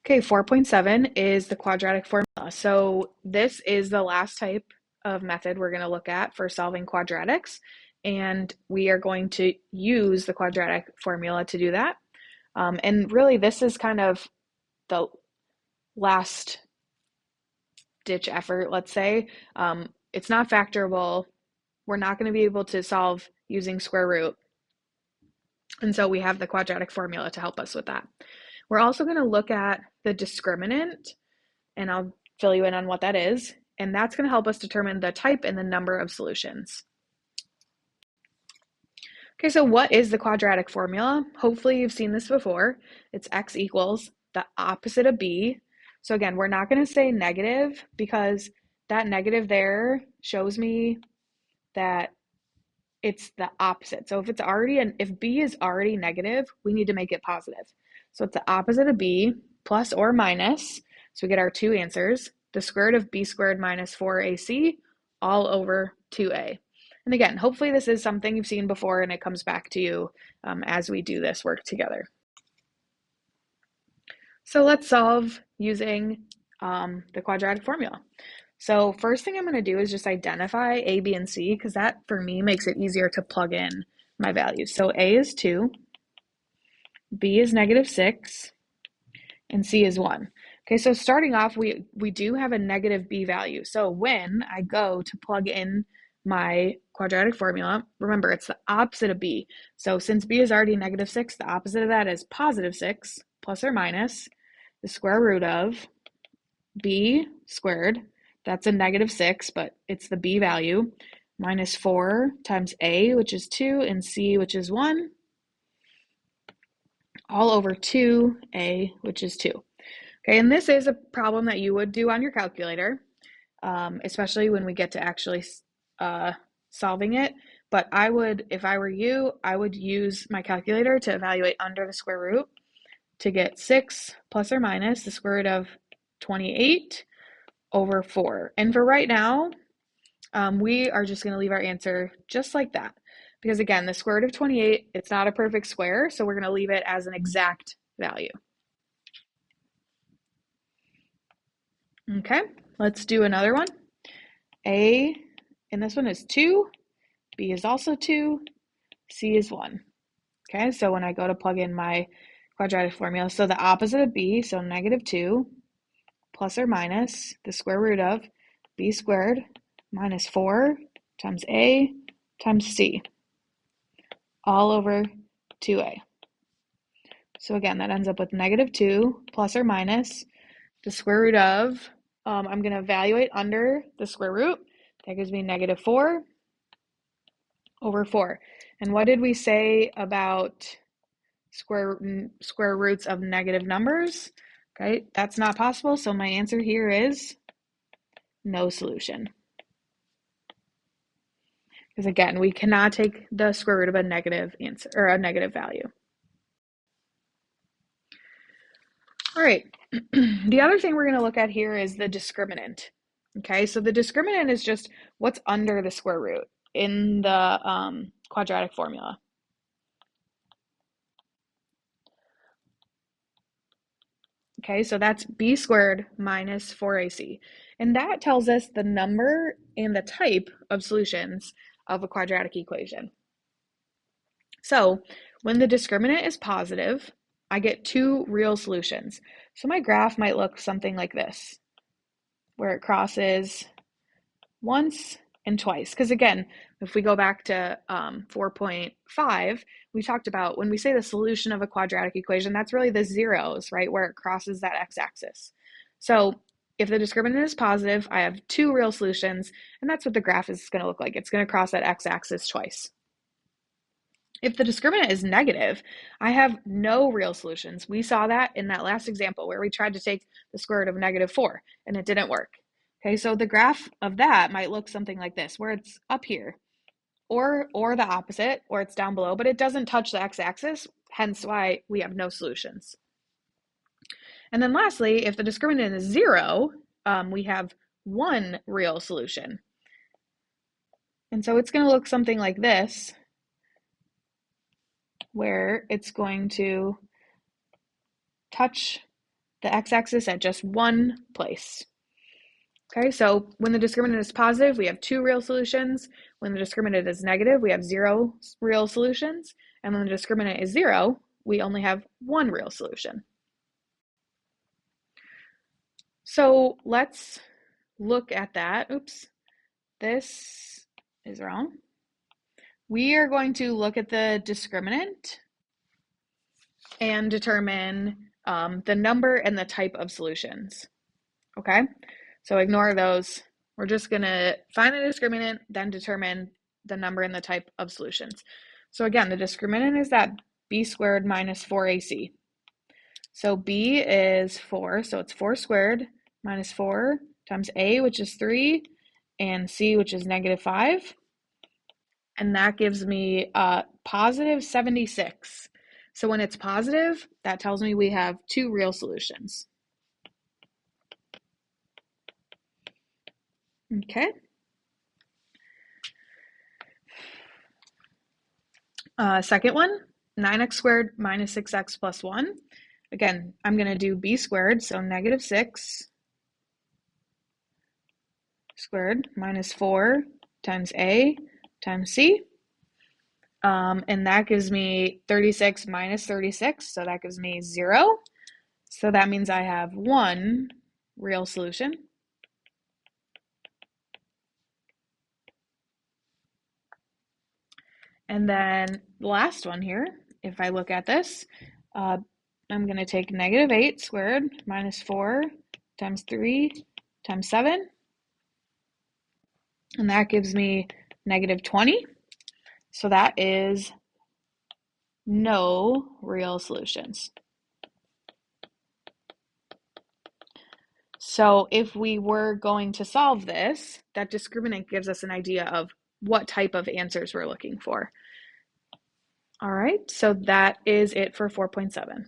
Okay, 4.7 is the quadratic formula. So this is the last type of method we're going to look at for solving quadratics, and we are going to use the quadratic formula to do that. And really, this is kind of the last ditch effort, let's say. It's not factorable. We're not going to be able to solve using square root. And so we have the quadratic formula to help us with that. We're also going to look at the discriminant, and I'll fill you in on what that is. And that's going to help us determine the type and the number of solutions. Okay, so what is the quadratic formula? Hopefully you've seen this before. It's x equals the opposite of b. So again, we're not going to say negative because that negative there shows me that it's the opposite. So if b is already negative, we need to make it positive. So it's the opposite of b plus or minus. So we get our two answers, the square root of b squared minus 4ac all over 2a. And again, hopefully this is something you've seen before and it comes back to you as we do this work together. So let's solve using the quadratic formula. So first thing I'm going to do is just identify a, b, and c because that for me makes it easier to plug in my values. So a is 2, b is -6, and c is 1. Okay, so starting off, we do have a negative b value. So when I go to plug in my quadratic formula, remember it's the opposite of b. So since b is already -6, the opposite of that is +6 plus or minus the square root of b squared. That's a -6, but it's the b value, minus 4 times a, which is 2, and c, which is 1, all over 2a, which is 2. Okay, and this is a problem that you would do on your calculator, especially when we get to actually solving it. But if I were you, I would use my calculator to evaluate under the square root to get 6 plus or minus the square root of 28 over 4. And for right now, we are just going to leave our answer just like that. Because again, the square root of 28, it's not a perfect square, so we're going to leave it as an exact value. Okay, let's do another one. A in this one is 2, B is also 2, C is 1. Okay, so when I go to plug in my quadratic formula, so the opposite of B, so -2 plus or minus the square root of B squared minus 4 times A times C, all over 2A. So again, that ends up with -2 plus or minus the square root of, I'm going to evaluate under the square root. That gives me -4 over 4. And what did we say about square roots of negative numbers? Okay, that's not possible. So my answer here is no solution. Because again, we cannot take the square root of a negative answer or a negative value. All right, the other thing we're going to look at here is the discriminant. Okay, so the discriminant is just what's under the square root in the quadratic formula. Okay, so that's b squared minus 4ac. And that tells us the number and the type of solutions of a quadratic equation. So when the discriminant is positive, I get two real solutions. So my graph might look something like this, where it crosses once and twice. Because again, if we go back to 4.5, we talked about when we say the solution of a quadratic equation, that's really the zeros, right, where it crosses that x-axis. So if the discriminant is positive, I have two real solutions, and that's what the graph is going to look like. It's going to cross that x-axis twice. If the discriminant is negative, I have no real solutions. We saw that in that last example where we tried to take the square root of -4 and it didn't work. Okay, so the graph of that might look something like this, where it's up here, or the opposite, or it's down below, but it doesn't touch the x-axis, hence why we have no solutions. And then lastly, if the discriminant is 0, we have one real solution. And so it's going to look something like this, where it's going to touch the x-axis at just one place. Okay, so when the discriminant is positive, we have 2 real solutions. When the discriminant is negative, we have 0 real solutions. And when the discriminant is 0, we only have 1 real solution. So let's look at that. Oops, this is wrong. We are going to look at the discriminant and determine the number and the type of solutions. Okay, so ignore those. We're just going to find the discriminant, then determine the number and the type of solutions. So again, the discriminant is that b squared minus 4ac. So b is 4, so it's 4 squared minus 4 times a, which is 3, and c, which is negative 5. And that gives me positive 76. So when it's positive, that tells me we have 2 real solutions. Okay. Second one, 9x squared minus 6x plus 1. Again, I'm going to do b squared, so negative 6 squared minus 4 times a times c. And that gives me 36 minus 36, so that gives me 0. So that means I have 1 real solution. And then the last one here, if I look at this, I'm going to take negative 8 squared minus 4 times 3 times 7. And that gives me negative 20. So that is no real solutions. So if we were going to solve this, that discriminant gives us an idea of what type of answers we're looking for. All right, so that is it for 4.7.